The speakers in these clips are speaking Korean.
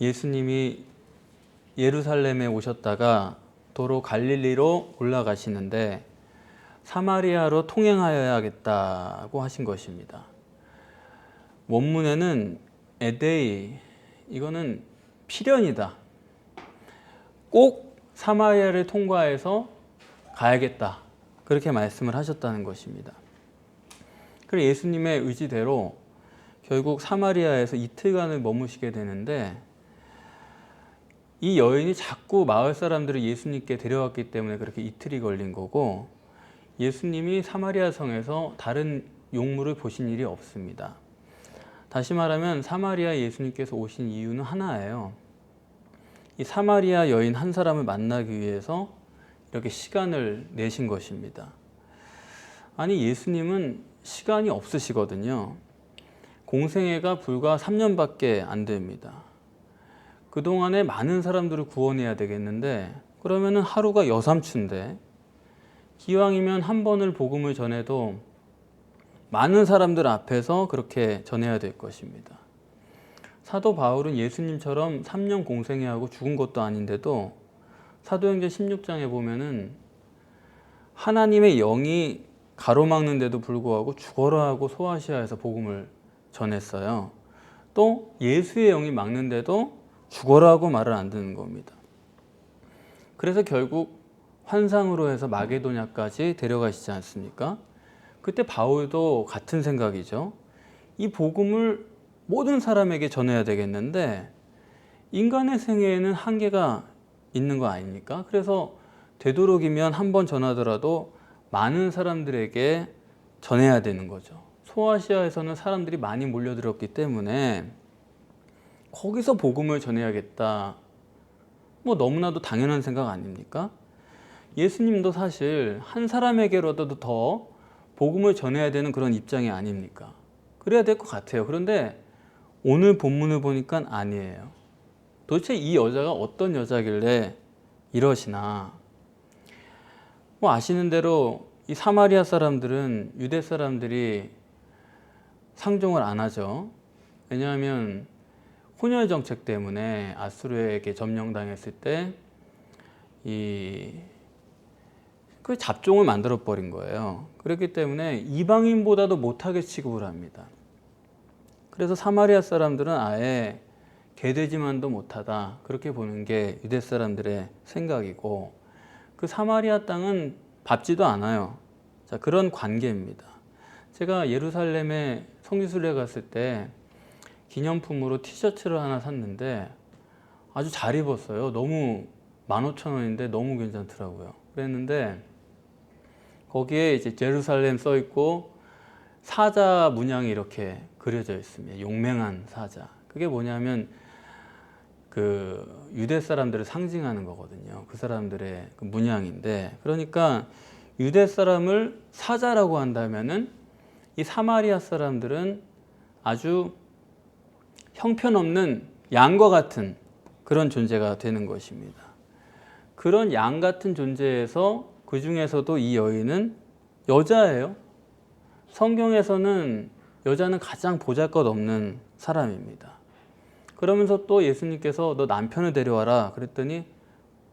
예수님이 예루살렘에 오셨다가 도로 갈릴리로 올라가시는데 사마리아로 통행하여야겠다고 하신 것입니다. 원문에는 에데이, 이거는 필연이다. 꼭 사마리아를 통과해서 가야겠다. 그렇게 말씀을 하셨다는 것입니다. 그래서 예수님의 의지대로 결국 사마리아에서 이틀간을 머무시게 되는데, 이 여인이 자꾸 마을 사람들을 예수님께 데려왔기 때문에 그렇게 이틀이 걸린 거고, 예수님이 사마리아 성에서 다른 용물을 보신 일이 없습니다. 다시 말하면 사마리아 예수님께서 오신 이유는 하나예요. 이 사마리아 여인 한 사람을 만나기 위해서 이렇게 시간을 내신 것입니다. 아니, 예수님은 시간이 없으시거든요. 공생애가 불과 3년밖에 안 됩니다. 그동안에 많은 사람들을 구원해야 되겠는데, 그러면은 하루가 여삼춘데, 기왕이면 한 번을 복음을 전해도 많은 사람들 앞에서 그렇게 전해야 될 것입니다. 사도 바울은 예수님처럼 3년 공생애하고 죽은 것도 아닌데도 사도행전 16장에 보면은 하나님의 영이 가로막는데도 불구하고 죽어라 하고 소아시아에서 복음을 전했어요. 또 예수의 영이 막는데도 죽어라 하고 말을 안 듣는 겁니다. 그래서 결국 환상으로 해서 마게도냐까지 데려가시지 않습니까? 그때 바울도 같은 생각이죠. 이 복음을 모든 사람에게 전해야 되겠는데 인간의 생애에는 한계가 있는 거 아닙니까? 그래서 되도록이면 한 번 전하더라도 많은 사람들에게 전해야 되는 거죠. 소아시아에서는 사람들이 많이 몰려들었기 때문에 거기서 복음을 전해야겠다. 뭐 너무나도 당연한 생각 아닙니까? 예수님도 사실 한 사람에게라도 더 복음을 전해야 되는 그런 입장이 아닙니까? 그래야 될 것 같아요. 그런데 오늘 본문을 보니까 아니에요. 도대체 이 여자가 어떤 여자길래 이러시나? 뭐 아시는 대로 이 사마리아 사람들은 유대 사람들이 상종을 안 하죠. 왜냐하면 혼혈 정책 때문에 아수르에게 점령당했을 때 그 잡종을 만들어 버린 거예요. 그렇기 때문에 이방인보다도 못하게 취급을 합니다. 그래서 사마리아 사람들은 아예 개돼지만도 못하다, 그렇게 보는 게 유대 사람들의 생각이고, 그 사마리아 땅은 밟지도 않아요. 자, 그런 관계입니다. 제가 예루살렘에 성지순례 갔을 때 기념품으로 티셔츠를 하나 샀는데 아주 잘 입었어요. 너무 15,000원인데 너무 괜찮더라고요. 그랬는데 거기에 이제 제루살렘 써 있고 사자 문양이 이렇게 그려져 있습니다. 용맹한 사자. 그게 뭐냐면 그 유대 사람들을 상징하는 거거든요. 그 사람들의 그 문양인데, 그러니까 유대 사람을 사자라고 한다면은 이 사마리아 사람들은 아주 형편없는 양과 같은 그런 존재가 되는 것입니다. 그런 양 같은 존재에서 그 중에서도 이 여인은 여자예요. 성경에서는 여자는 가장 보잘것없는 사람입니다. 그러면서 또 예수님께서 너 남편을 데려와라 그랬더니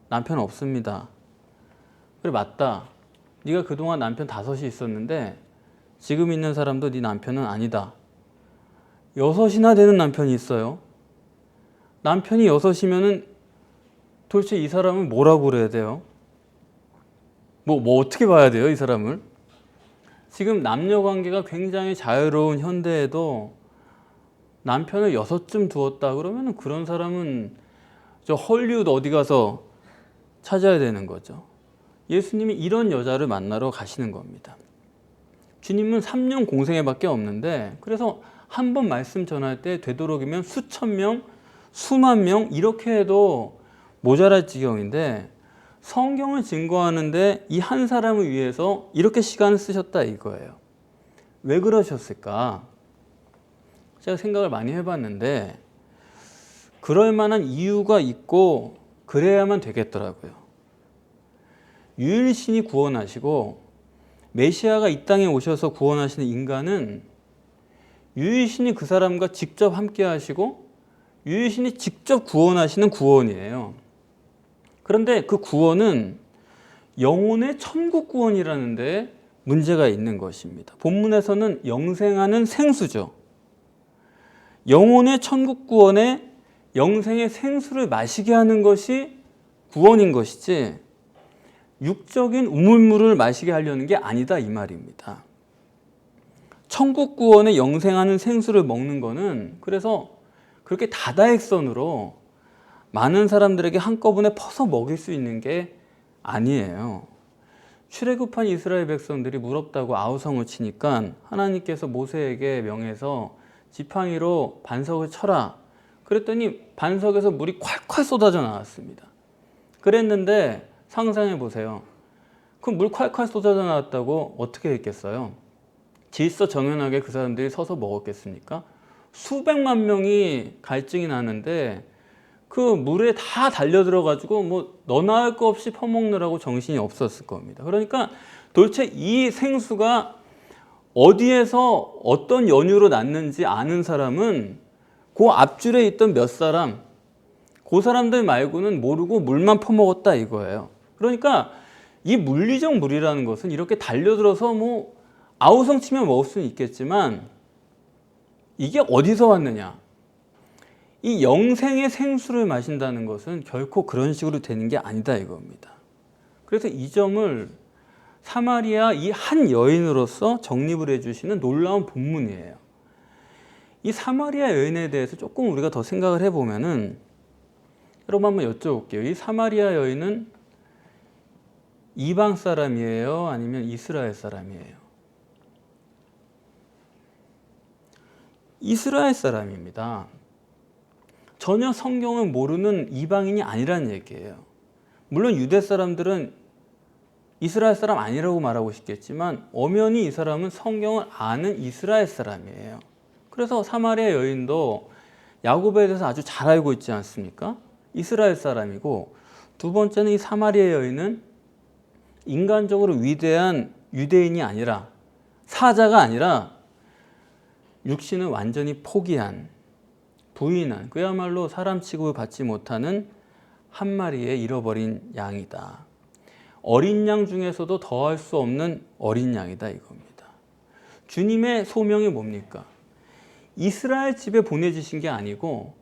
남편 없습니다. 그래, 맞다. 네가 그동안 남편 5이 있었는데 지금 있는 사람도 네 남편은 아니다. 6이나 되는 남편이 있어요. 남편이 6이면은 도대체 이 사람은 뭐라고 그래야 돼요? 뭐 어떻게 봐야 돼요, 이 사람을? 지금 남녀 관계가 굉장히 자유로운 현대에도 남편을 6쯤 두었다 그러면 그런 사람은 저 헐리우드 어디 가서 찾아야 되는 거죠. 예수님이 이런 여자를 만나러 가시는 겁니다. 주님은 3년 공생애밖에 없는데, 그래서 한 번 말씀 전할 때 되도록이면 수천 명, 수만 명 이렇게 해도 모자랄 지경인데, 성경을 증거하는데 이 한 사람을 위해서 이렇게 시간을 쓰셨다 이거예요. 왜 그러셨을까? 제가 생각을 많이 해봤는데 그럴 만한 이유가 있고 그래야만 되겠더라고요. 유일신이 구원하시고 메시아가 이 땅에 오셔서 구원하시는 인간은 유일신이 그 사람과 직접 함께 하시고 유일신이 직접 구원하시는 구원이에요. 그런데 그 구원은 영혼의 천국 구원이라는 데 문제가 있는 것입니다. 본문에서는 영생하는 생수죠. 영혼의 천국 구원에 영생의 생수를 마시게 하는 것이 구원인 것이지 육적인 우물물을 마시게 하려는 게 아니다 이 말입니다. 천국 구원에 영생하는 생수를 먹는 거는 그래서 그렇게 다다익선으로 많은 사람들에게 한꺼번에 퍼서 먹일 수 있는 게 아니에요. 출애굽한 이스라엘 백성들이 무럽다고 아우성을 치니까 하나님께서 모세에게 명해서 지팡이로 반석을 쳐라. 그랬더니 반석에서 물이 콸콸 쏟아져 나왔습니다. 그랬는데 상상해 보세요. 그 물 콸콸 쏟아져 나왔다고 어떻게 했겠어요? 질서정연하게 그 사람들이 서서 먹었겠습니까? 수백만 명이 갈증이 나는데 그 물에 다 달려들어가지고 뭐 너나 할 거 없이 퍼먹느라고 정신이 없었을 겁니다. 그러니까 도대체 이 생수가 어디에서 어떤 연유로 났는지 아는 사람은 그 앞줄에 있던 몇 사람, 그 사람들 말고는 모르고 물만 퍼먹었다 이거예요. 그러니까 이 물리적 물이라는 것은 이렇게 달려들어서 뭐 아우성 치면 먹을 수는 있겠지만 이게 어디서 왔느냐? 이 영생의 생수를 마신다는 것은 결코 그런 식으로 되는 게 아니다 이겁니다. 그래서 이 점을 사마리아 이 한 여인으로서 정립을 해주시는 놀라운 본문이에요. 이 사마리아 여인에 대해서 조금 우리가 더 생각을 해보면은 여러분 한번 여쭤볼게요. 이 사마리아 여인은 이방 사람이에요? 아니면 이스라엘 사람이에요? 이스라엘 사람입니다. 전혀 성경을 모르는 이방인이 아니라는 얘기예요. 물론 유대 사람들은 이스라엘 사람 아니라고 말하고 싶겠지만 엄연히 이 사람은 성경을 아는 이스라엘 사람이에요. 그래서 사마리아 여인도 야곱에 대해서 아주 잘 알고 있지 않습니까? 이스라엘 사람이고, 두 번째는 이 사마리아 여인은 인간적으로 위대한 유대인이 아니라, 사자가 아니라 육신을 완전히 포기한, 부인한, 그야말로 사람 취급을 받지 못하는 한 마리의 잃어버린 양이다. 어린 양 중에서도 더할 수 없는 어린 양이다 이겁니다. 주님의 소명이 뭡니까? 이스라엘 집에 보내주신 게 아니고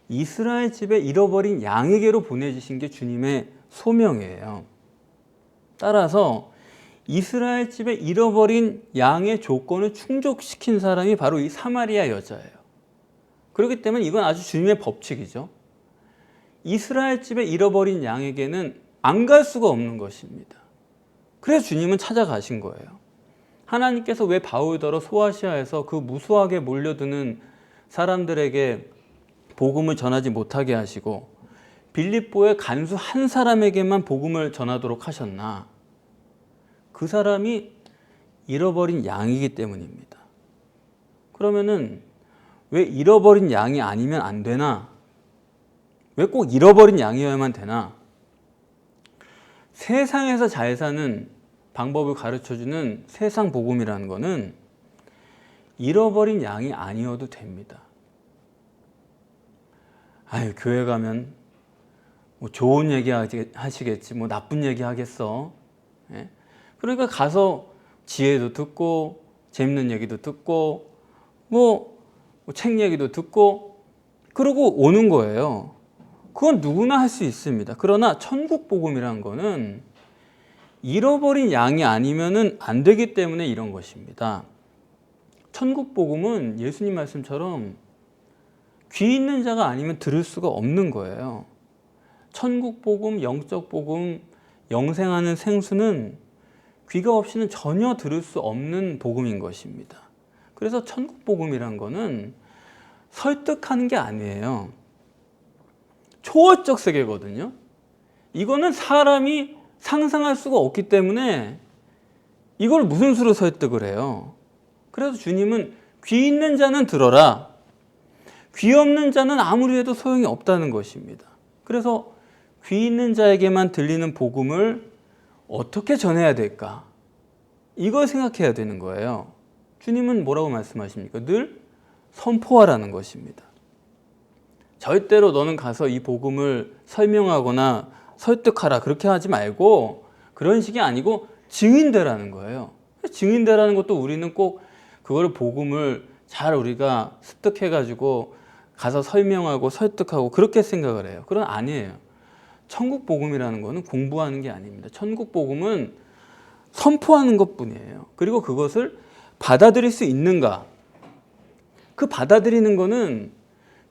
이스라엘 집에 잃어버린 양에게로 보내주신 게 주님의 소명이에요. 따라서 이스라엘 집에 잃어버린 양의 조건을 충족시킨 사람이 바로 이 사마리아 여자예요. 그렇기 때문에 이건 아주 주님의 법칙이죠. 이스라엘 집에 잃어버린 양에게는 안 갈 수가 없는 것입니다. 그래서 주님은 찾아가신 거예요. 하나님께서 왜 바울더러 소아시아에서 그 무수하게 몰려드는 사람들에게 복음을 전하지 못하게 하시고 빌립보의 간수 한 사람에게만 복음을 전하도록 하셨나? 그 사람이 잃어버린 양이기 때문입니다. 그러면은 왜 잃어버린 양이 아니면 안 되나? 왜 꼭 잃어버린 양이어야만 되나? 세상에서 잘 사는 방법을 가르쳐주는 세상 복음이라는 것은 잃어버린 양이 아니어도 됩니다. 아유, 교회 가면 뭐 좋은 얘기 하시겠지, 뭐 나쁜 얘기 하겠어. 예? 그러니까 가서 지혜도 듣고 재밌는 얘기도 듣고 뭐 책 얘기도 듣고 그러고 오는 거예요. 그건 누구나 할 수 있습니다. 그러나 천국 복음이라는 거는 잃어버린 양이 아니면은 안 되기 때문에 이런 것입니다. 천국 복음은 예수님 말씀처럼 귀 있는 자가 아니면 들을 수가 없는 거예요. 천국 복음, 영적 복음, 영생하는 생수는 귀가 없이는 전혀 들을 수 없는 복음인 것입니다. 그래서 천국 복음이란 거는 설득하는 게 아니에요. 초월적 세계거든요. 이거는 사람이 상상할 수가 없기 때문에 이걸 무슨 수로 설득을 해요? 그래서 주님은 귀 있는 자는 들어라. 귀 없는 자는 아무리 해도 소용이 없다는 것입니다. 그래서 귀 있는 자에게만 들리는 복음을 어떻게 전해야 될까? 이걸 생각해야 되는 거예요. 주님은 뭐라고 말씀하십니까? 늘 선포하라는 것입니다. 절대로 너는 가서 이 복음을 설명하거나 설득하라 그렇게 하지 말고 그런 식이 아니고 증인되라는 거예요. 증인되라는 것도 우리는 꼭 그걸 복음을 잘 우리가 습득해가지고 가서 설명하고 설득하고 그렇게 생각을 해요. 그건 아니에요. 천국 복음이라는 거는 공부하는 게 아닙니다. 천국 복음은 선포하는 것뿐이에요. 그리고 그것을 받아들일 수 있는가? 그 받아들이는 거는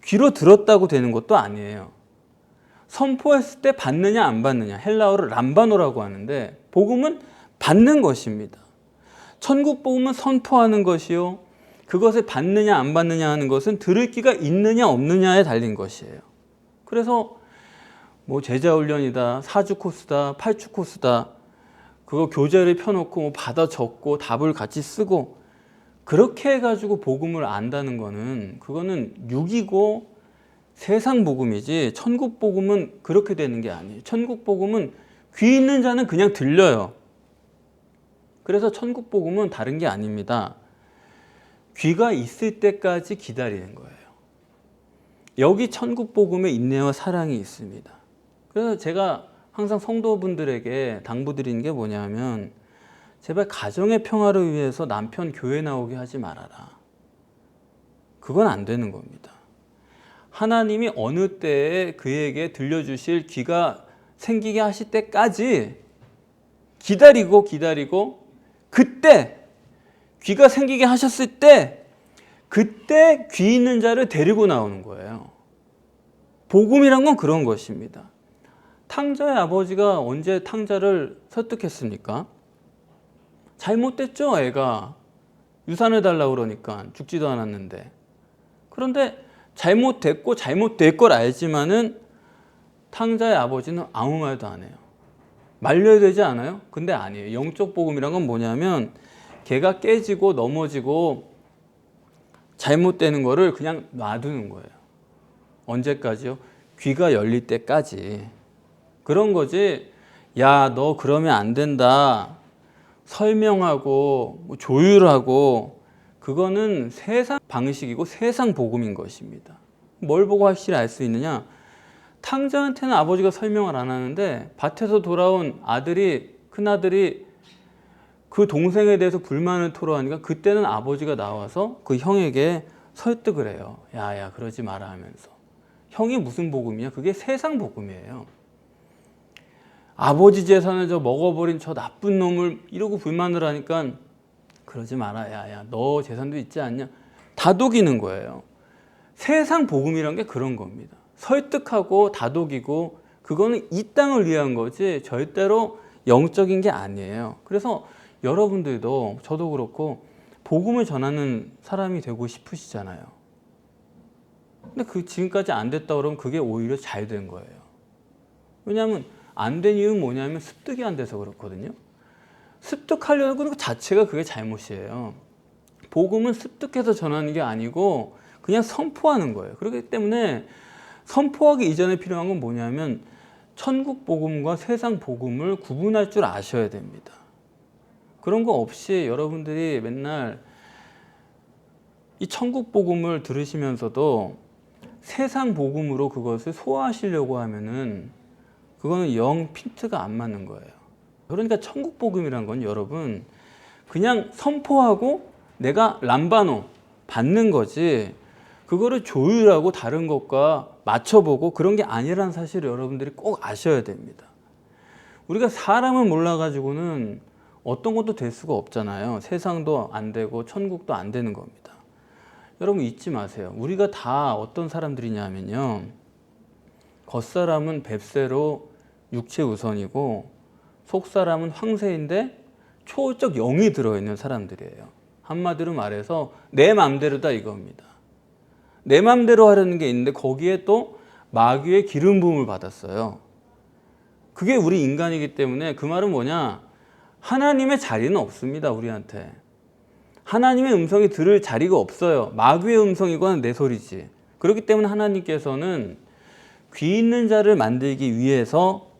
귀로 들었다고 되는 것도 아니에요. 선포했을 때 받느냐 안 받느냐, 헬라어를 람바노라고 하는데 복음은 받는 것입니다. 천국 복음은 선포하는 것이요, 그것을 받느냐 안 받느냐 하는 것은 들을 귀가 있느냐 없느냐에 달린 것이에요. 그래서 뭐 제자훈련이다, 4주 코스다, 8주 코스다, 그거 교재를 펴놓고 뭐 받아 적고 답을 같이 쓰고 그렇게 해가지고 복음을 안다는 거는 그거는 육이고 세상 복음이지, 천국 복음은 그렇게 되는 게 아니에요. 천국 복음은 귀 있는 자는 그냥 들려요. 그래서 천국 복음은 다른 게 아닙니다. 귀가 있을 때까지 기다리는 거예요. 여기 천국 복음에 인내와 사랑이 있습니다. 그래서 제가 항상 성도분들에게 당부드리는 게 뭐냐면, 제발 가정의 평화를 위해서 남편 교회 나오게 하지 말아라. 그건 안 되는 겁니다. 하나님이 어느 때에 그에게 들려주실 귀가 생기게 하실 때까지 기다리고 그때 귀가 생기게 하셨을 때 그때 귀 있는 자를 데리고 나오는 거예요. 복음이란 건 그런 것입니다. 탕자의 아버지가 언제 탕자를 설득했습니까? 잘못됐죠, 애가. 유산을 달라고 그러니까 죽지도 않았는데. 그런데 잘못됐고 잘못될 걸 알지만은 탕자의 아버지는 아무 말도 안 해요. 말려야 되지 않아요? 근데 아니에요. 영적 복음이란 건 뭐냐면 걔가 깨지고 넘어지고 잘못되는 거를 그냥 놔두는 거예요. 언제까지요? 귀가 열릴 때까지. 그런 거지. 야, 너 그러면 안 된다. 설명하고 뭐 조율하고, 그거는 세상 방식이고 세상 복음인 것입니다. 뭘 보고 확실히 알 수 있느냐? 탕자한테는 아버지가 설명을 안 하는데 밭에서 돌아온 아들이, 큰아들이 그 동생에 대해서 불만을 토로하니까 그때는 아버지가 나와서 그 형에게 설득을 해요. 야, 그러지 마라 하면서. 형이 무슨 복음이야? 그게 세상 복음이에요. 아버지 재산을 저 먹어버린 저 나쁜 놈을 이러고 불만을 하니까 그러지 마라. 야, 너 재산도 있지 않냐? 다독이는 거예요. 세상 복음이란 게 그런 겁니다. 설득하고 다독이고, 그거는 이 땅을 위한 거지 절대로 영적인 게 아니에요. 그래서 여러분들도, 저도 그렇고 복음을 전하는 사람이 되고 싶으시잖아요. 근데 그 지금까지 안 됐다 그러면 그게 오히려 잘 된 거예요. 왜냐하면 안 된 이유는 뭐냐면 습득이 안 돼서 그렇거든요. 습득하려고 그러는 것 자체가 그게 잘못이에요. 복음은 습득해서 전하는 게 아니고 그냥 선포하는 거예요. 그렇기 때문에 선포하기 이전에 필요한 건 뭐냐면 천국 복음과 세상 복음을 구분할 줄 아셔야 됩니다. 그런 거 없이 여러분들이 맨날 이 천국 복음을 들으시면서도 세상 복음으로 그것을 소화하시려고 하면은 그거는 영 핀트가 안 맞는 거예요. 그러니까 천국 복음이란 건 여러분 그냥 선포하고 내가 람바노 받는 거지, 그거를 조율하고 다른 것과 맞춰보고 그런 게 아니라는 사실을 여러분들이 꼭 아셔야 됩니다. 우리가 사람을 몰라가지고는 어떤 것도 될 수가 없잖아요. 세상도 안 되고 천국도 안 되는 겁니다. 여러분 잊지 마세요. 우리가 다 어떤 사람들이냐면요, 겉사람은 뱁새로 육체 우선이고 속사람은 황새인데 초월적 영이 들어있는 사람들이에요. 한마디로 말해서 내 맘대로다 이겁니다. 내 맘대로 하려는 게 있는데 거기에 또 마귀의 기름 부음을 받았어요. 그게 우리 인간이기 때문에, 그 말은 뭐냐, 하나님의 자리는 없습니다. 우리한테 하나님의 음성이 들을 자리가 없어요. 마귀의 음성이거나 내 소리지. 그렇기 때문에 하나님께서는 귀 있는 자를 만들기 위해서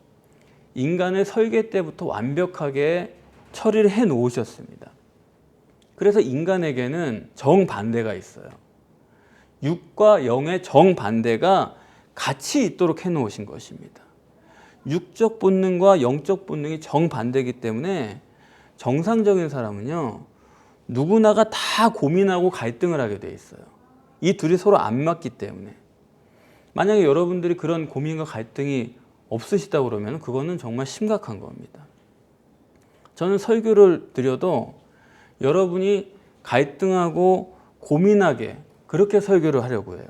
인간을 설계 때부터 완벽하게 처리를 해 놓으셨습니다. 그래서 인간에게는 정반대가 있어요. 육과 영의 정반대가 같이 있도록 해놓으신 것입니다. 육적 본능과 영적 본능이 정반대이기 때문에 정상적인 사람은요, 누구나가 다 고민하고 갈등을 하게 돼 있어요. 이 둘이 서로 안 맞기 때문에. 만약에 여러분들이 그런 고민과 갈등이 없으시다 그러면 그거는 정말 심각한 겁니다. 저는 설교를 드려도 여러분이 갈등하고 고민하게 그렇게 설교를 하려고 해요.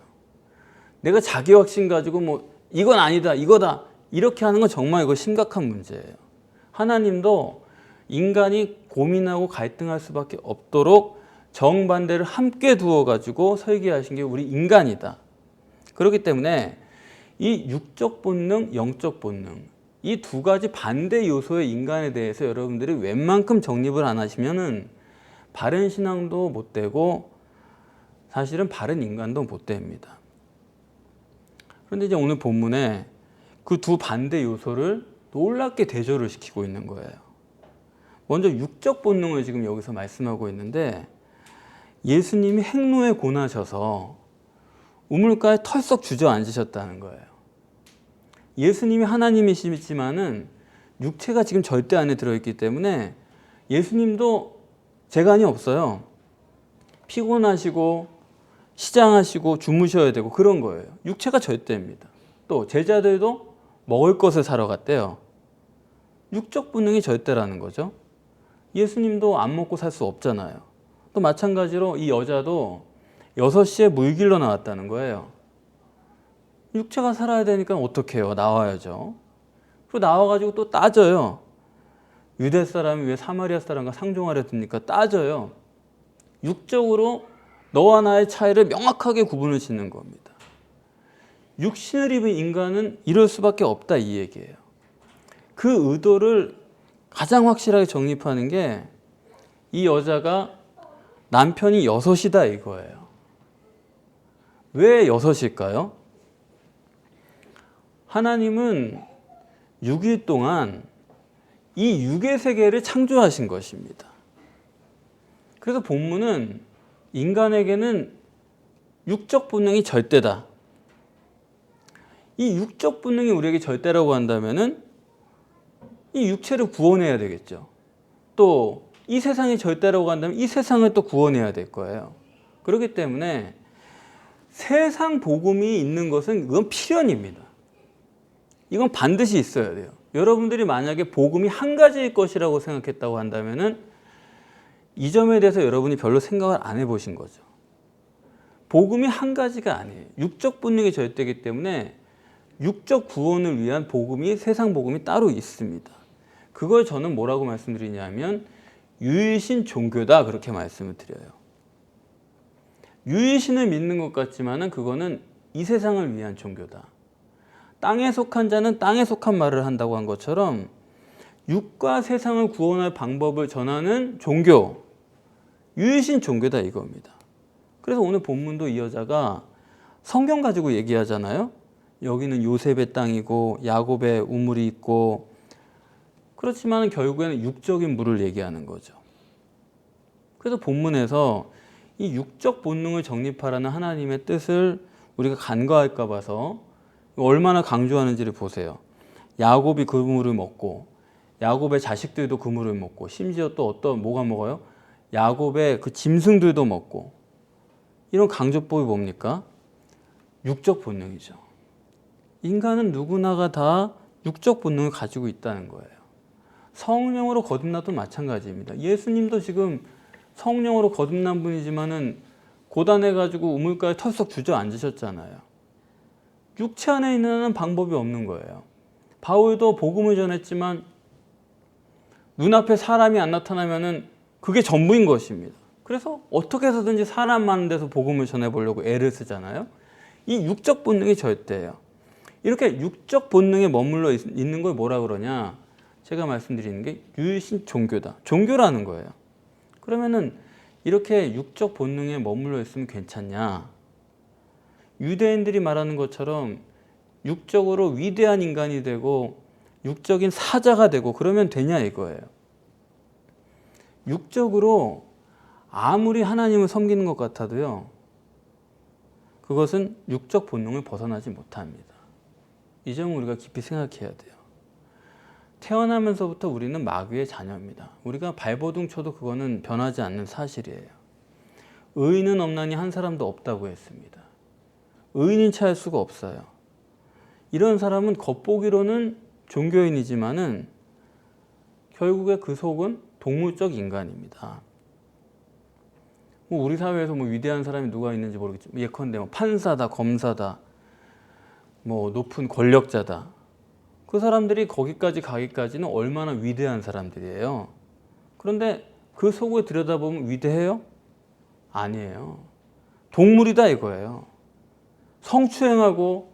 내가 자기 확신 가지고 뭐 이건 아니다, 이거다 이렇게 하는 건 정말 이거 심각한 문제예요. 하나님도 인간이 고민하고 갈등할 수밖에 없도록 정반대를 함께 두어 가지고 설계하신 게 우리 인간이다. 그렇기 때문에 이 육적 본능, 영적 본능 이 두 가지 반대 요소의 인간에 대해서 여러분들이 웬만큼 정립을 안 하시면은 바른 신앙도 못 되고 사실은 바른 인간도 못 됩니다. 그런데 이제 오늘 본문에 그 두 반대 요소를 놀랍게 대조를 시키고 있는 거예요. 먼저 육적 본능을 지금 여기서 말씀하고 있는데 예수님이 행로에 고나셔서 우물가에 털썩 주저앉으셨다는 거예요. 예수님이 하나님이시지만은 육체가 지금 절대 안에 들어있기 때문에 예수님도 재간이 없어요. 피곤하시고 시장하시고 주무셔야 되고 그런 거예요. 육체가 절대입니다. 또 제자들도 먹을 것을 사러 갔대요. 육적 본능이 절대라는 거죠. 예수님도 안 먹고 살 수 없잖아요. 또 마찬가지로 이 여자도 6시에 물 길러 나왔다는 거예요. 육체가 살아야 되니까 어떻게 해요? 나와야죠. 그리고 나와가지고 또 따져요. 유대 사람이 왜 사마리아 사람과 상종하려 듭니까? 따져요. 육적으로 너와 나의 차이를 명확하게 구분을 짓는 겁니다. 육신을 입은 인간은 이럴 수밖에 없다 이 얘기예요. 그 의도를 가장 확실하게 정립하는 게 이 여자가 남편이 6이다 이거예요. 왜 6일까요? 하나님은 6일 동안 이 육의 세계를 창조하신 것입니다. 그래서 본문은 인간에게는 육적 본능이 절대다. 이 육적 본능이 우리에게 절대라고 한다면은 이 육체를 구원해야 되겠죠. 또 이 세상이 절대라고 한다면 이 세상을 또 구원해야 될 거예요. 그렇기 때문에 세상 복음이 있는 것은 이건 필연입니다. 이건 반드시 있어야 돼요. 여러분들이 만약에 복음이 한 가지일 것이라고 생각했다고 한다면은 이 점에 대해서 여러분이 별로 생각을 안 해보신 거죠. 복음이 한 가지가 아니에요. 육적 본능이 절대이기 때문에 육적 구원을 위한 복음이 세상 복음이 따로 있습니다. 그걸 저는 뭐라고 말씀드리냐면 유일신 종교다 그렇게 말씀을 드려요. 유일신을 믿는 것 같지만은 그거는 이 세상을 위한 종교다. 땅에 속한 자는 땅에 속한 말을 한다고 한 것처럼 육과 세상을 구원할 방법을 전하는 종교, 유일신 종교다 이겁니다. 그래서 오늘 본문도 이 여자가 성경 가지고 얘기하잖아요. 여기는 요셉의 땅이고 야곱의 우물이 있고 그렇지만 결국에는 육적인 물을 얘기하는 거죠. 그래서 본문에서 이 육적 본능을 정립하라는 하나님의 뜻을 우리가 간과할까 봐서 얼마나 강조하는지를 보세요. 야곱이 그 물을 먹고 야곱의 자식들도 그 물을 먹고 심지어 또 뭐가 먹어요? 야곱의 그 짐승들도 먹고 이런 강조법이 뭡니까? 육적 본능이죠. 인간은 누구나가 다 육적 본능을 가지고 있다는 거예요. 성령으로 거듭나도 마찬가지입니다. 예수님도 지금 성령으로 거듭난 분이지만은 고단해가지고 우물가에 털썩 주저앉으셨잖아요. 육체 안에 있는 방법이 없는 거예요. 바울도 복음을 전했지만 눈앞에 사람이 안 나타나면은 그게 전부인 것입니다. 그래서 어떻게 해서든지 사람 많은 데서 복음을 전해보려고 애를 쓰잖아요. 이 육적 본능이 절대예요. 이렇게 육적 본능에 머물러 있는 걸 뭐라 그러냐? 제가 말씀드리는 게 유일신 종교다. 종교라는 거예요. 그러면은 이렇게 육적 본능에 머물러 있으면 괜찮냐? 유대인들이 말하는 것처럼 육적으로 위대한 인간이 되고 육적인 사자가 되고 그러면 되냐 이거예요. 육적으로 아무리 하나님을 섬기는 것 같아도요. 그것은 육적 본능을 벗어나지 못합니다. 이 점을 우리가 깊이 생각해야 돼요. 태어나면서부터 우리는 마귀의 자녀입니다. 우리가 발버둥 쳐도 그거는 변하지 않는 사실이에요. 의인은 없나니 한 사람도 없다고 했습니다. 의인인 찾을 수가 없어요. 이런 사람은 겉보기로는 종교인이지만은 결국에 그 속은 동물적 인간입니다. 우리 사회에서 위대한 사람이 누가 있는지 모르겠지만 예컨대 판사다, 검사다, 높은 권력자다. 그 사람들이 거기까지 가기까지는 얼마나 위대한 사람들이에요. 그런데 그 속을 들여다보면 위대해요? 아니에요. 동물이다 이거예요. 성추행하고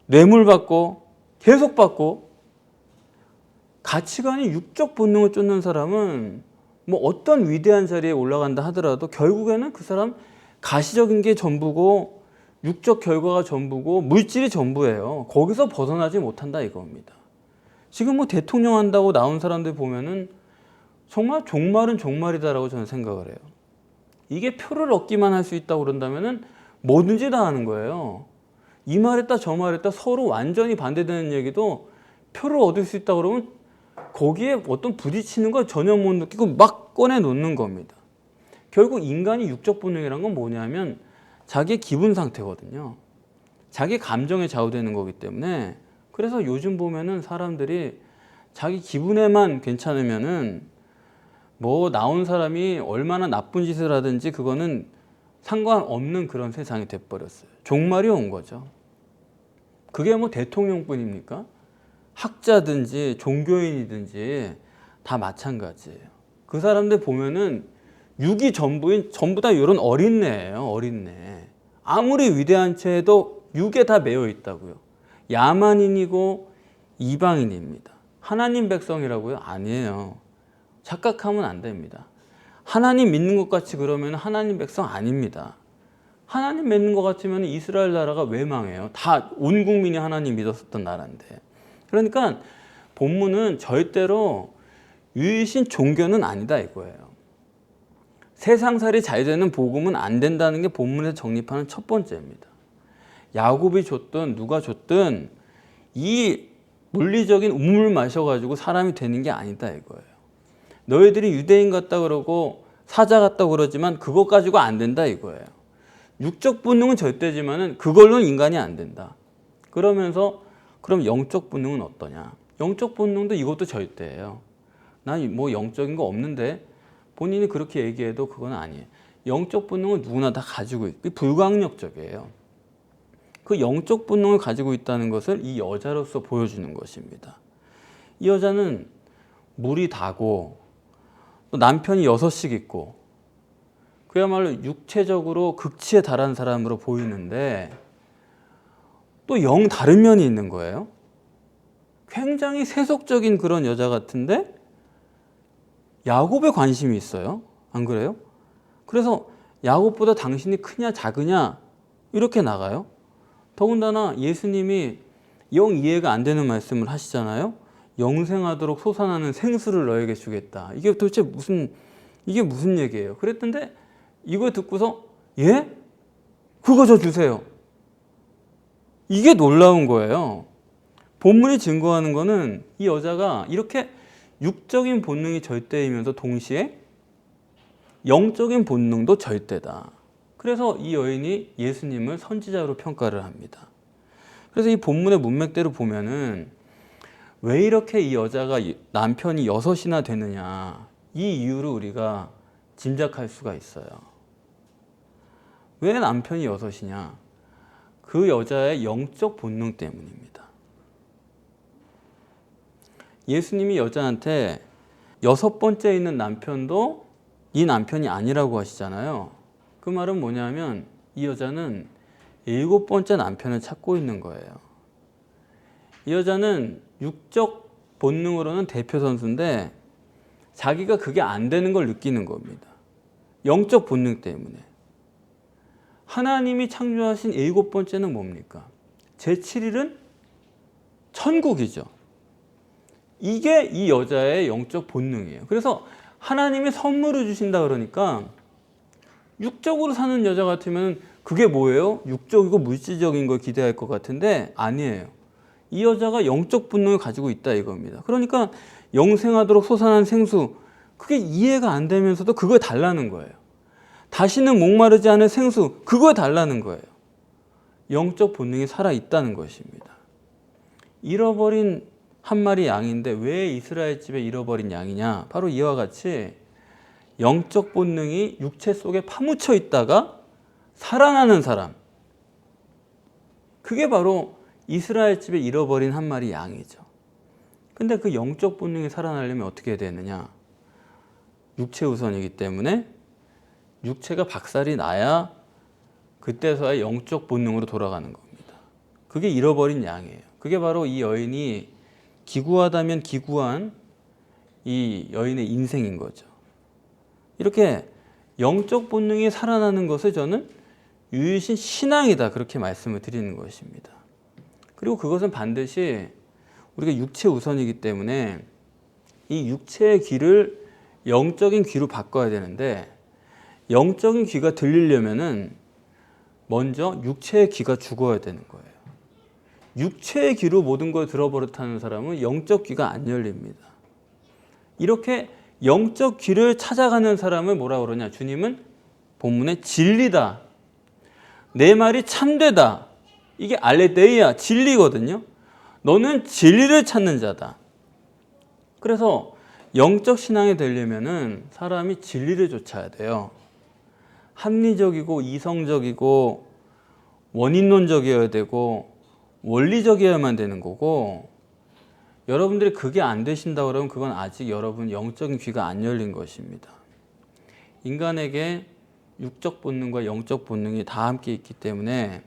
뇌물 받고 계속 받고 가치관이 육적 본능을 쫓는 사람은 어떤 위대한 자리에 올라간다 하더라도 결국에는 그 사람 가시적인 게 전부고 육적 결과가 전부고 물질이 전부예요. 거기서 벗어나지 못한다 이겁니다. 지금 대통령 한다고 나온 사람들 보면은 정말 종말은 종말이다라고 저는 생각을 해요. 이게 표를 얻기만 할 수 있다고 그런다면은 뭐든지 다 하는 거예요. 이 말했다 저 말했다 서로 완전히 반대되는 얘기도 표를 얻을 수 있다고 그러면 거기에 어떤 부딪히는 걸 전혀 못 느끼고 막 꺼내놓는 겁니다. 결국 인간이 육적 본능이란 건 뭐냐면 자기의 기분 상태거든요. 자기 감정에 좌우되는 거기 때문에 그래서 요즘 보면은 사람들이 자기 기분에만 괜찮으면은 나온 사람이 얼마나 나쁜 짓을 하든지 그거는 상관없는 그런 세상이 돼버렸어요. 종말이 온 거죠. 그게 대통령뿐입니까? 학자든지 종교인이든지 다 마찬가지예요. 그 사람들 보면은 육이 전부인 전부 다 이런 어린애예요. 어린애. 아무리 위대한 채도 육에 다 매여 있다고요. 야만인이고 이방인입니다. 하나님 백성이라고요? 아니에요. 착각하면 안 됩니다. 하나님 믿는 것 같이 그러면 하나님 백성 아닙니다. 하나님 믿는 것 같으면 이스라엘 나라가 왜 망해요? 다 온 국민이 하나님 믿었었던 나라인데. 그러니까 본문은 절대로 유일신 종교는 아니다 이거예요. 세상살이 잘 되는 복음은 안 된다는 게 본문에서 정립하는 첫 번째입니다. 야곱이 줬든 누가 줬든 이 물리적인 우물 마셔가지고 사람이 되는 게 아니다 이거예요. 너희들이 유대인 같다 그러고 사자 같다 그러지만 그것 가지고 안 된다 이거예요. 육적 본능은 절대지만은 그걸로는 인간이 안 된다. 그러면서 그럼 영적 본능은 어떠냐? 영적 본능도 이것도 절대예요. 난 영적인 거 없는데 본인이 그렇게 얘기해도 그건 아니에요. 영적 본능은 누구나 다 가지고 있고 불가항력적이에요. 그 영적 본능을 가지고 있다는 것을 이 여자로서 보여주는 것입니다. 이 여자는 물이 다고 또 남편이 6씩 있고 그야말로 육체적으로 극치에 달한 사람으로 보이는데 또 영 다른 면이 있는 거예요. 굉장히 세속적인 그런 여자 같은데 야곱에 관심이 있어요. 안 그래요? 그래서 야곱보다 당신이 크냐 작으냐 이렇게 나가요. 더군다나 예수님이 영 이해가 안 되는 말씀을 하시잖아요. 영생하도록 솟아나는 생수를 너에게 주겠다. 이게 도대체 이게 무슨 얘기예요? 그랬던데 이거 듣고서 예? 그거 저 주세요. 이게 놀라운 거예요. 본문이 증거하는 거는 이 여자가 이렇게 육적인 본능이 절대이면서 동시에 영적인 본능도 절대다. 그래서 이 여인이 예수님을 선지자로 평가를 합니다. 그래서 이 본문의 문맥대로 보면은 왜 이렇게 이 여자가 남편이 6이나 되느냐 이 이유를 우리가 짐작할 수가 있어요. 왜 남편이 6이냐? 그 여자의 영적 본능 때문입니다. 예수님이 여자한테 6번째 있는 남편도 이 남편이 아니라고 하시잖아요. 그 말은 뭐냐면 이 여자는 7번째 남편을 찾고 있는 거예요. 이 여자는 육적 본능으로는 대표 선수인데 자기가 그게 안 되는 걸 느끼는 겁니다. 영적 본능 때문에. 하나님이 창조하신 7번째는 뭡니까? 제7일은 천국이죠. 이게 이 여자의 영적 본능이에요. 그래서 하나님이 선물을 주신다 그러니까 육적으로 사는 여자 같으면 그게 뭐예요? 육적이고 물질적인 걸 기대할 것 같은데 아니에요. 이 여자가 영적 본능을 가지고 있다 이겁니다. 그러니까 영생하도록 솟아난 생수, 그게 이해가 안 되면서도 그거에 달라는 거예요. 다시는 목마르지 않은 생수, 그거에 달라는 거예요. 영적 본능이 살아있다는 것입니다. 잃어버린 한 마리 양인데 왜 이스라엘 집에 잃어버린 양이냐? 바로 이와 같이 영적 본능이 육체 속에 파묻혀 있다가 살아나는 사람, 그게 바로 이스라엘 집에 잃어버린 한 마리 양이죠. 근데 그 영적 본능이 살아나려면 어떻게 해야 되느냐? 육체 우선이기 때문에 육체가 박살이 나야 그때서야 영적 본능으로 돌아가는 겁니다. 그게 잃어버린 양이에요. 그게 바로 이 여인이 기구하다면 기구한 이 여인의 인생인 거죠. 이렇게 영적 본능이 살아나는 것을 저는 유일신 신앙이다, 그렇게 말씀을 드리는 것입니다. 그리고 그것은 반드시 우리가 육체 우선이기 때문에 이 육체의 귀를 영적인 귀로 바꿔야 되는데, 영적인 귀가 들리려면은 먼저 육체의 귀가 죽어야 되는 거예요. 육체의 귀로 모든 걸 들어버릇하는 사람은 영적 귀가 안 열립니다. 이렇게 영적 귀를 찾아가는 사람을 뭐라 그러냐? 주님은 본문에 진리다, 내 말이 참되다, 이게 알레데이아, 진리거든요. 너는 진리를 찾는 자다. 그래서 영적 신앙이 되려면은 사람이 진리를 쫓아야 돼요. 합리적이고 이성적이고 원인론적이어야 되고 원리적이어야만 되는 거고, 여러분들이 그게 안 되신다 그러면 그건 아직 여러분 영적인 귀가 안 열린 것입니다. 인간에게 육적 본능과 영적 본능이 다 함께 있기 때문에,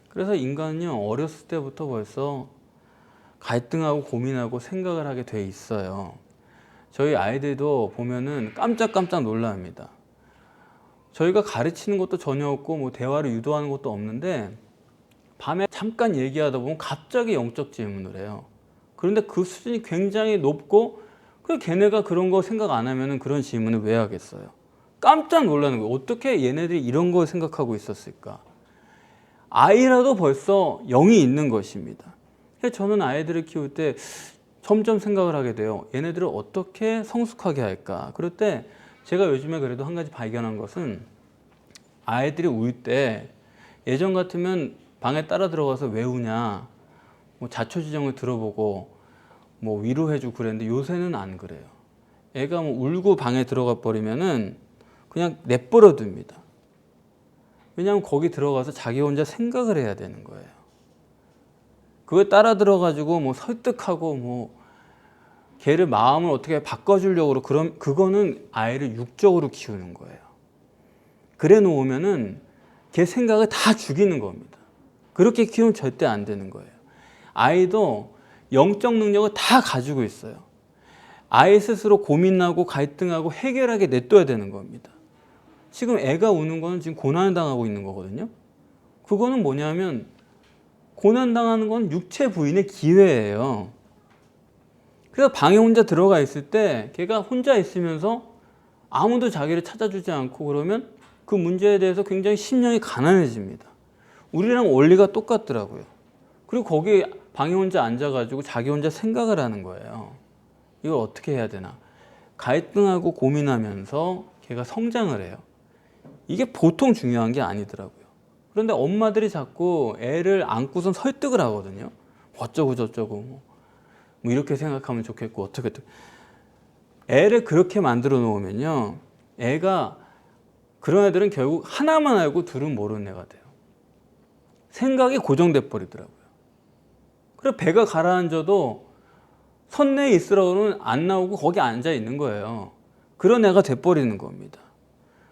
그래서 인간은요 어렸을 때부터 벌써 갈등하고 고민하고 생각을 하게 돼 있어요. 저희 아이들도 보면은 깜짝깜짝 놀랍니다. 저희가 가르치는 것도 전혀 없고 뭐 대화를 유도하는 것도 없는데 밤에 잠깐 얘기하다 보면 갑자기 영적 질문을 해요. 그런데 그 수준이 굉장히 높고, 그 걔네가 그런 거 생각 안 하면은 그런 질문을 왜 하겠어요? 깜짝 놀라는 거예요. 어떻게 얘네들이 이런 걸 생각하고 있었을까? 아이라도 벌써 영이 있는 것입니다. 그래서 저는 아이들을 키울 때 점점 생각을 하게 돼요. 얘네들을 어떻게 성숙하게 할까? 그럴 때 제가 요즘에 그래도 한 가지 발견한 것은, 아이들이 울 때 예전 같으면 방에 따라 들어가서 왜 우냐, 뭐 자초지종을 들어보고 뭐 위로해주고 그랬는데 요새는 안 그래요. 애가 뭐 울고 방에 들어가 버리면은 그냥 내버려 둡니다. 왜냐하면 거기 들어가서 자기 혼자 생각을 해야 되는 거예요. 그걸 따라 들어가지고 뭐 설득하고 뭐 걔를 마음을 어떻게 바꿔주려고 그럼 그거는 아이를 육적으로 키우는 거예요. 그래 놓으면은 걔 생각을 다 죽이는 겁니다. 그렇게 키우면 절대 안 되는 거예요. 아이도 영적 능력을 다 가지고 있어요. 아이 스스로 고민하고 갈등하고 해결하게 냅둬야 되는 겁니다. 지금 애가 우는 거는 지금 고난을 당하고 있는 거거든요. 그거는 뭐냐면, 고난당하는 건 육체 부인의 기회예요. 그래서 방에 혼자 들어가 있을 때 걔가 혼자 있으면서 아무도 자기를 찾아주지 않고 그러면 그 문제에 대해서 굉장히 심령이 가난해집니다. 우리랑 원리가 똑같더라고요. 그리고 거기 방에 혼자 앉아가지고 자기 혼자 생각을 하는 거예요. 이걸 어떻게 해야 되나? 갈등하고 고민하면서 걔가 성장을 해요. 이게 보통 중요한 게 아니더라고요. 그런데 엄마들이 자꾸 애를 안고선 설득을 하거든요. 어쩌고 저쩌고 뭐 이렇게 생각하면 좋겠고 어떻게. 애를 그렇게 만들어 놓으면요, 애가, 그런 애들은 결국 하나만 알고 둘은 모르는 애가 돼요. 생각이 고정돼 버리더라고요. 그래서 배가 가라앉아도 선내에 있으라고는 안 나오고 거기 앉아 있는 거예요. 그런 애가 돼버리는 겁니다.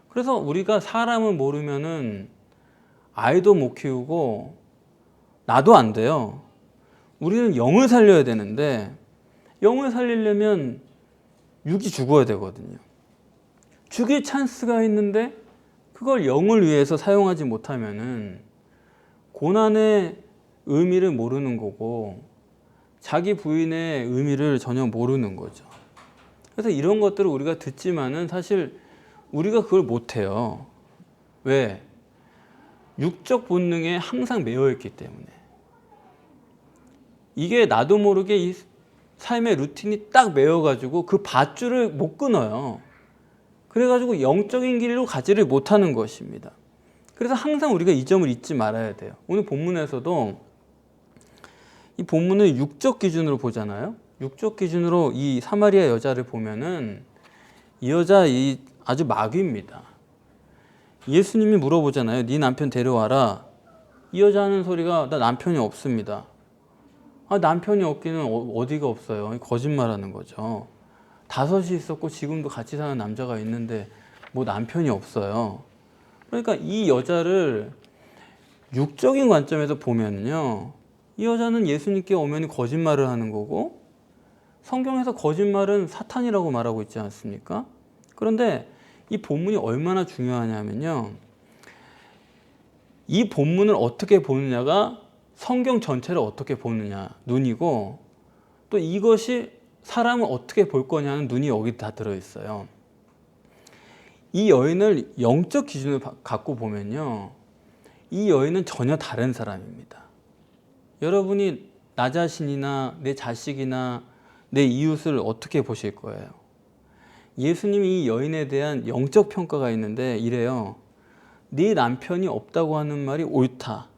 그래서 우리가 사람을 모르면은 아이도 못 키우고 나도 안 돼요. 우리는 영을 살려야 되는데, 영을 살리려면 육이 죽어야 되거든요. 죽일 찬스가 있는데 그걸 영을 위해서 사용하지 못하면은 고난의 의미를 모르는 거고 자기 부인의 의미를 전혀 모르는 거죠. 그래서 이런 것들을 우리가 듣지만은 사실 우리가 그걸 못해요. 왜? 육적 본능에 항상 매여 있기 때문에. 이게 나도 모르게 이 삶의 루틴이 딱 매여가지고 그 밧줄을 못 끊어요. 그래가지고 영적인 길로 가지를 못하는 것입니다. 그래서 항상 우리가 이 점을 잊지 말아야 돼요. 오늘 본문에서도 이 본문을 육적 기준으로 보잖아요. 육적 기준으로 이 사마리아 여자를 보면은 이 여자 아주 마귀입니다. 예수님이 물어보잖아요. 네 남편 데려와라. 이 여자 하는 소리가 나 남편이 없습니다. 아, 남편이 없기는 어디가 없어요. 거짓말하는 거죠. 5이 있었고 지금도 같이 사는 남자가 있는데 뭐 남편이 없어요. 그러니까 이 여자를 육적인 관점에서 보면요, 이 여자는 예수님께 오면 거짓말을 하는 거고, 성경에서 거짓말은 사탄이라고 말하고 있지 않습니까? 그런데 이 본문이 얼마나 중요하냐면요, 이 본문을 어떻게 보느냐가 성경 전체를 어떻게 보느냐 눈이고, 또 이것이 사람을 어떻게 볼 거냐는 눈이 여기 다 들어있어요. 이 여인을 영적 기준을 갖고 보면요, 이 여인은 전혀 다른 사람입니다. 여러분이 나 자신이나 내 자식이나 내 이웃을 어떻게 보실 거예요? 예수님이 이 여인에 대한 영적 평가가 있는데 이래요. 네 남편이 없다고 하는 말이 옳다.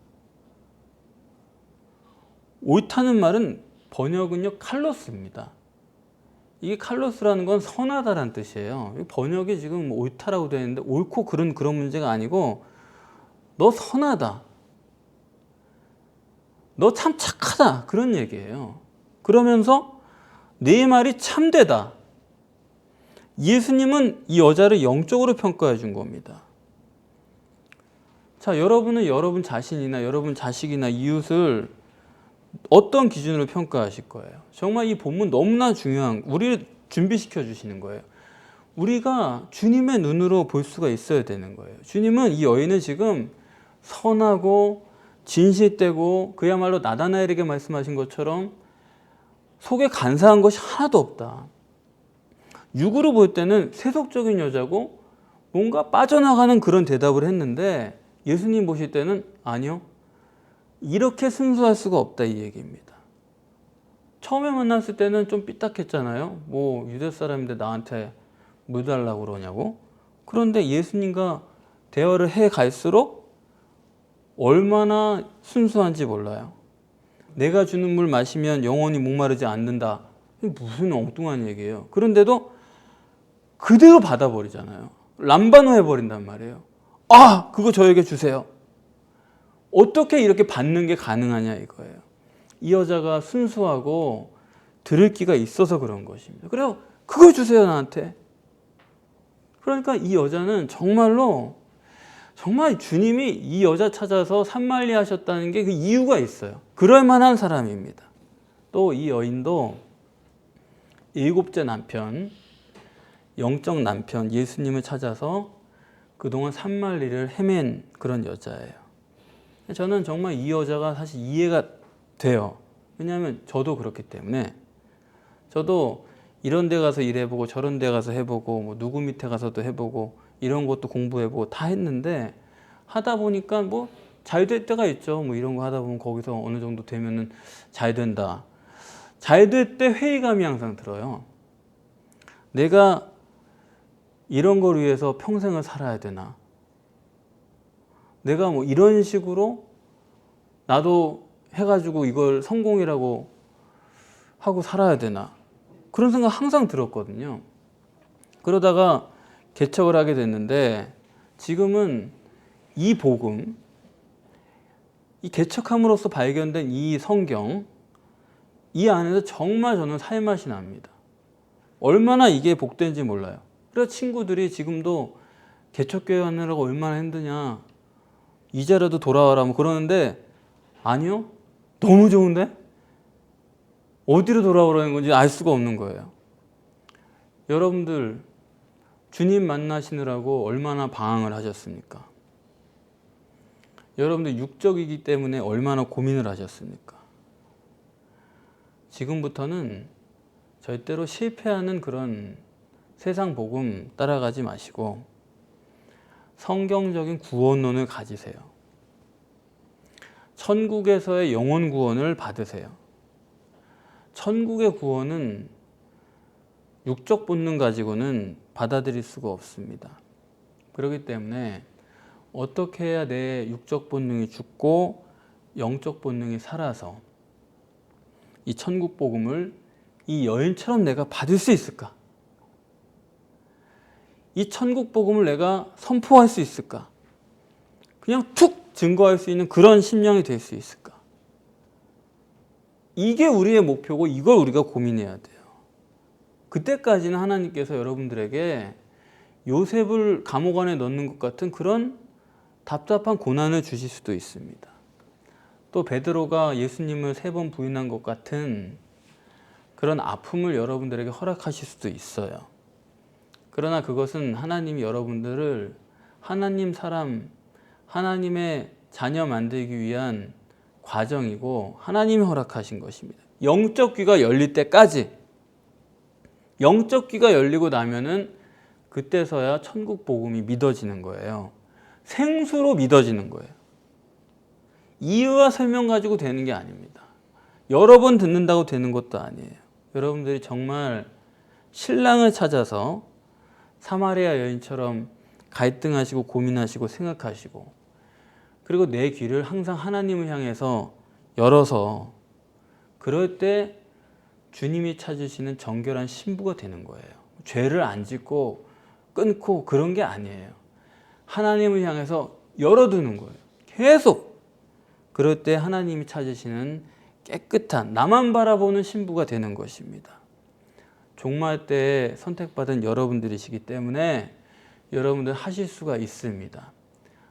옳다는 말은 번역은요, 칼로스입니다. 이게 칼로스라는 건 선하다라는 뜻이에요. 번역이 지금 옳다라고 되어 있는데 옳고 그런 문제가 아니고, 너 선하다, 너 참 착하다, 그런 얘기예요. 그러면서 네 말이 참되다. 예수님은 이 여자를 영적으로 평가해 준 겁니다. 자, 여러분은 여러분 자신이나 여러분 자식이나 이웃을 어떤 기준으로 평가하실 거예요? 정말 이 본문 너무나 중요한, 우리를 준비시켜 주시는 거예요. 우리가 주님의 눈으로 볼 수가 있어야 되는 거예요. 주님은 이 여인은 지금 선하고 진실되고 그야말로 나다나엘에게 말씀하신 것처럼 속에 간사한 것이 하나도 없다. 육으로 볼 때는 세속적인 여자고 뭔가 빠져나가는 그런 대답을 했는데, 예수님 보실 때는 아니요, 이렇게 순수할 수가 없다, 이 얘기입니다. 처음에 만났을 때는 좀 삐딱했잖아요. 뭐 유대 사람인데 나한테 물 달라고 그러냐고. 그런데 예수님과 대화를 해 갈수록 얼마나 순수한지 몰라요. 내가 주는 물 마시면 영원히 목마르지 않는다. 무슨 엉뚱한 얘기예요. 그런데도 그대로 받아버리잖아요. 람바노 해버린단 말이에요. 아, 그거 저에게 주세요. 어떻게 이렇게 받는 게 가능하냐 이거예요. 이 여자가 순수하고 들을 기가 있어서 그런 것입니다. 그래요, 그걸 주세요 나한테. 그러니까 이 여자는 정말로 정말 주님이 이 여자 찾아서 산말리 하셨다는 게 그 이유가 있어요. 그럴 만한 사람입니다. 또 이 여인도 7째 남편, 영적 남편 예수님을 찾아서 그동안 산말리를 헤맨 그런 여자예요. 저는 정말 이 여자가 사실 이해가 돼요. 왜냐하면 저도 그렇기 때문에. 저도 이런 데 가서 일해보고 저런 데 가서 해보고 뭐 누구 밑에 가서도 해보고 이런 것도 공부해보고 다 했는데, 하다 보니까 뭐 잘 될 때가 있죠. 뭐 이런 거 하다 보면 거기서 어느 정도 되면은 잘 된다. 잘 될 때 회의감이 항상 들어요. 내가 이런 걸 위해서 평생을 살아야 되나? 내가 뭐 이런 식으로 나도 해가지고 이걸 성공이라고 하고 살아야 되나? 그런 생각 항상 들었거든요. 그러다가 개척을 하게 됐는데, 지금은 이 복음, 이 개척함으로써 발견된 이 성경, 이 안에서 정말 저는 살맛이 납니다. 얼마나 이게 복된지 몰라요. 그래서 친구들이 지금도 개척교회 하느라고 얼마나 힘드냐, 이제라도 돌아와라 뭐 그러는데, 아니요, 너무 좋은데? 어디로 돌아오라는 건지 알 수가 없는 거예요. 여러분들 주님 만나시느라고 얼마나 방황을 하셨습니까? 여러분들 육적이기 때문에 얼마나 고민을 하셨습니까? 지금부터는 절대로 실패하는 그런 세상 복음 따라가지 마시고 성경적인 구원론을 가지세요. 천국에서의 영혼 구원을 받으세요. 천국의 구원은 육적 본능 가지고는 받아들일 수가 없습니다. 그렇기 때문에 어떻게 해야 내 육적 본능이 죽고 영적 본능이 살아서 이 천국 복음을 이 여인처럼 내가 받을 수 있을까? 이 천국 복음을 내가 선포할 수 있을까? 그냥 툭 증거할 수 있는 그런 심령이 될 수 있을까? 이게 우리의 목표고 이걸 우리가 고민해야 돼요. 그때까지는 하나님께서 여러분들에게 요셉을 감옥 안에 넣는 것 같은 그런 답답한 고난을 주실 수도 있습니다. 또 베드로가 예수님을 3번 부인한 것 같은 그런 아픔을 여러분들에게 허락하실 수도 있어요. 그러나 그것은 하나님이 여러분들을 하나님 사람, 하나님의 자녀 만들기 위한 과정이고 하나님이 허락하신 것입니다. 영적 귀가 열릴 때까지, 영적 귀가 열리고 나면은 그때서야 천국 복음이 믿어지는 거예요. 생수로 믿어지는 거예요. 이유와 설명 가지고 되는 게 아닙니다. 여러 번 듣는다고 되는 것도 아니에요. 여러분들이 정말 신랑을 찾아서 사마리아 여인처럼 갈등하시고 고민하시고 생각하시고, 그리고 내 귀를 항상 하나님을 향해서 열어서 그럴 때 주님이 찾으시는 정결한 신부가 되는 거예요. 죄를 안 짓고 끊고 그런 게 아니에요. 하나님을 향해서 열어두는 거예요. 계속. 그럴 때 하나님이 찾으시는 깨끗한, 나만 바라보는 신부가 되는 것입니다. 종말 때에 선택받은 여러분들이시기 때문에 여러분들 하실 수가 있습니다.